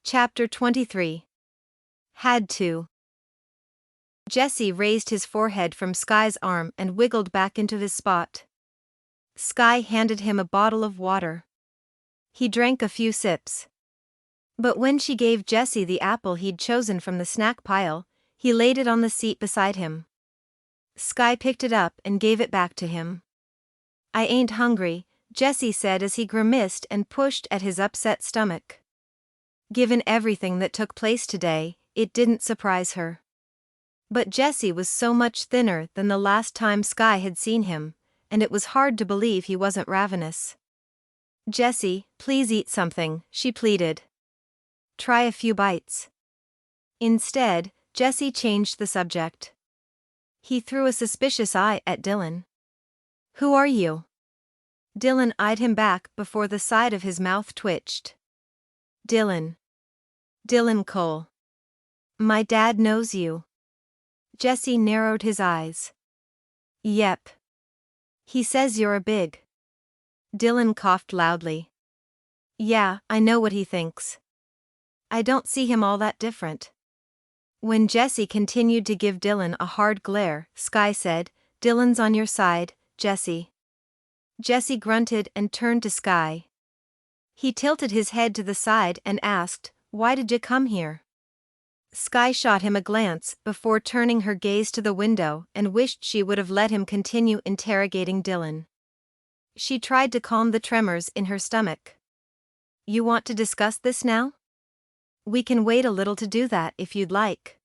Chapter 23. Had to. Jesse raised his forehead from Sky's arm and wiggled back into his spot. Sky handed him a bottle of water. He drank a few sips. But when she gave Jesse the apple he'd chosen from the snack pile, he laid it on the seat beside him. Sky picked it up and gave it back to him. "I ain't hungry," Jesse said as he grimaced and pushed at his upset stomach. Given everything that took place today, it didn't surprise her. But Jesse was so much thinner than the last time Sky had seen him, and it was hard to believe he wasn't ravenous. "Jesse, please eat something," she pleaded. "Try a few bites." Instead, Jesse changed the subject. He threw a suspicious eye at Dylan. "Who are you?" Dylan eyed him back before the side of his mouth twitched. "Dylan. Dylan Cole. My dad knows you." Jesse narrowed his eyes. "Yep. He says you're a big." Dylan coughed loudly. "Yeah, I know what he thinks. I don't see him all that different." When Jesse continued to give Dylan a hard glare, Sky said, "Dylan's on your side, Jesse." Jesse grunted and turned to Sky. He tilted his head to the side and asked, "Why did you come here?" Sky shot him a glance before turning her gaze to the window and wished she would have let him continue interrogating Dylan. She tried to calm the tremors in her stomach. "You want to discuss this now? We can wait a little to do that if you'd like."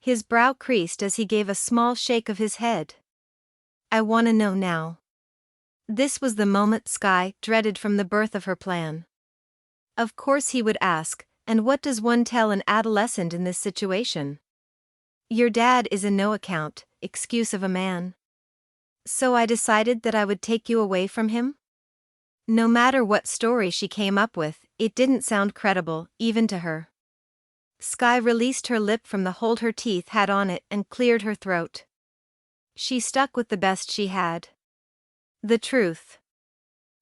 His brow creased as he gave a small shake of his head. "I want to know now." This was the moment Sky dreaded from the birth of her plan. Of course he would ask, and what does one tell an adolescent in this situation? "Your dad is a no-account excuse of a man. So I decided that I would take you away from him?" No matter what story she came up with, it didn't sound credible, even to her. Sky released her lip from the hold her teeth had on it and cleared her throat. She stuck with the best she had. "The truth.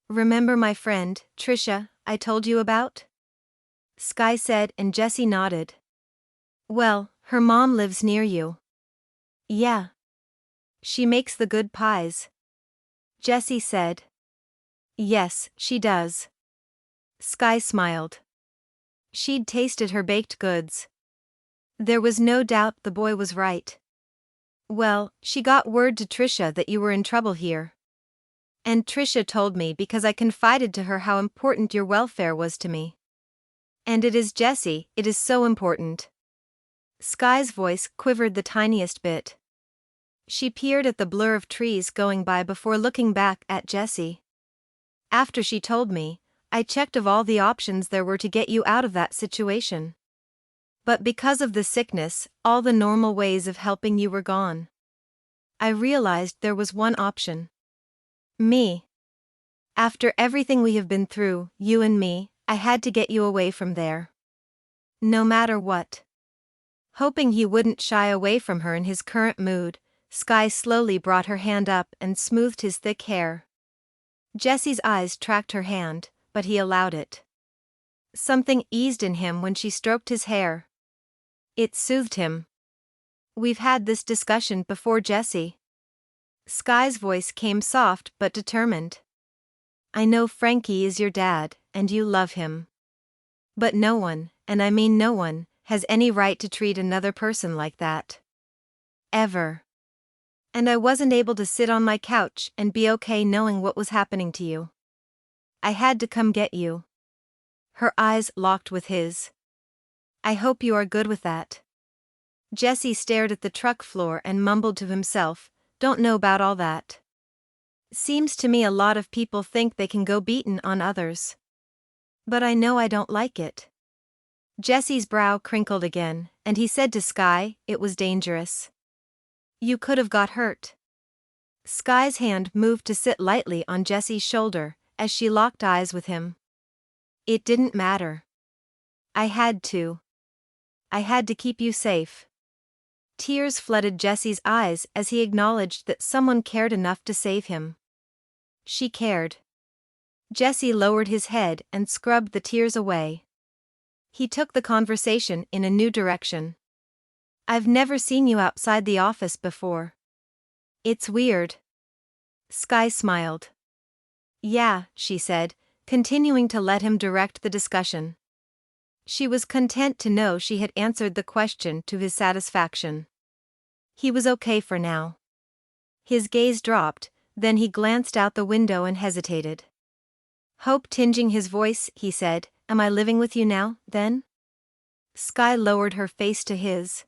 Remember my friend, Trisha, I told you about?" Sky said, and Jesse nodded. "Well, her mom lives near you." "Yeah. She makes the good pies." Jesse said. "Yes, she does." Sky smiled. She'd tasted her baked goods. There was no doubt the boy was right. "Well, she got word to Trisha that you were in trouble here. And Trisha told me because I confided to her how important your welfare was to me. And it is, Jesse, it is so important." Sky's voice quivered the tiniest bit. She peered at the blur of trees going by before looking back at Jesse. "After she told me, I checked of all the options there were to get you out of that situation. But because of the sickness, all the normal ways of helping you were gone. I realized there was one option. Me. After everything we have been through, you and me, I had to get you away from there. No matter what." Hoping he wouldn't shy away from her in his current mood, Sky slowly brought her hand up and smoothed his thick hair. Jesse's eyes tracked her hand, but he allowed it. Something eased in him when she stroked his hair. It soothed him. "We've had this discussion before, Jesse." Sky's voice came soft but determined. "I know Frankie is your dad, and you love him. But no one, and I mean no one, has any right to treat another person like that. Ever. And I wasn't able to sit on my couch and be okay knowing what was happening to you. I had to come get you." Her eyes locked with his. "I hope you are good with that." Jesse stared at the truck floor and mumbled to himself, "Don't know about all that. Seems to me a lot of people think they can go beaten on others. But I know I don't like it." Jesse's brow crinkled again, and he said to Sky, "It was dangerous. You could have got hurt." Sky's hand moved to sit lightly on Jesse's shoulder, as she locked eyes with him. "It didn't matter. I had to. I had to keep you safe." Tears flooded Jesse's eyes as he acknowledged that someone cared enough to save him. She cared. Jesse lowered his head and scrubbed the tears away. He took the conversation in a new direction. I've never seen you outside the office before. It's weird. Sky smiled. Yeah, she said, continuing to let him direct the discussion. She was content to know she had answered the question to his satisfaction. He was okay for now. His gaze dropped, then he glanced out the window and hesitated. Hope tinging his voice, he said, Am I living with you now, then? Sky lowered her face to his.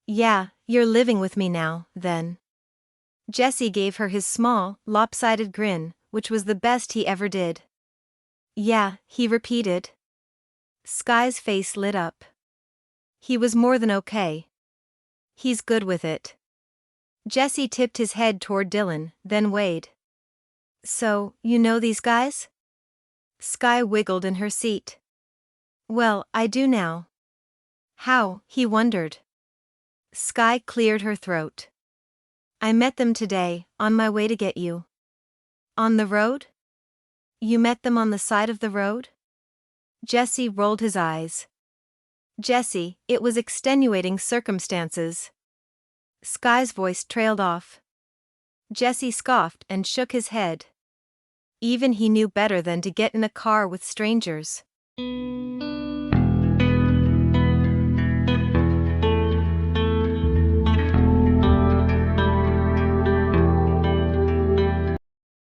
Yeah, you're living with me now, then. Jesse gave her his small, lopsided grin, which was the best he ever did. Yeah, he repeated. Sky's face lit up. He was more than okay. He's good with it. Jesse tipped his head toward Dylan, then Wade. So, you know these guys? Sky wiggled in her seat. Well, I do now. How, he wondered. Sky cleared her throat. I met them today, on my way to get you. On the road? You met them on the side of the road? Jesse rolled his eyes. Jesse, it was extenuating circumstances. Sky's voice trailed off. Jesse scoffed and shook his head. Even he knew better than to get in a car with strangers.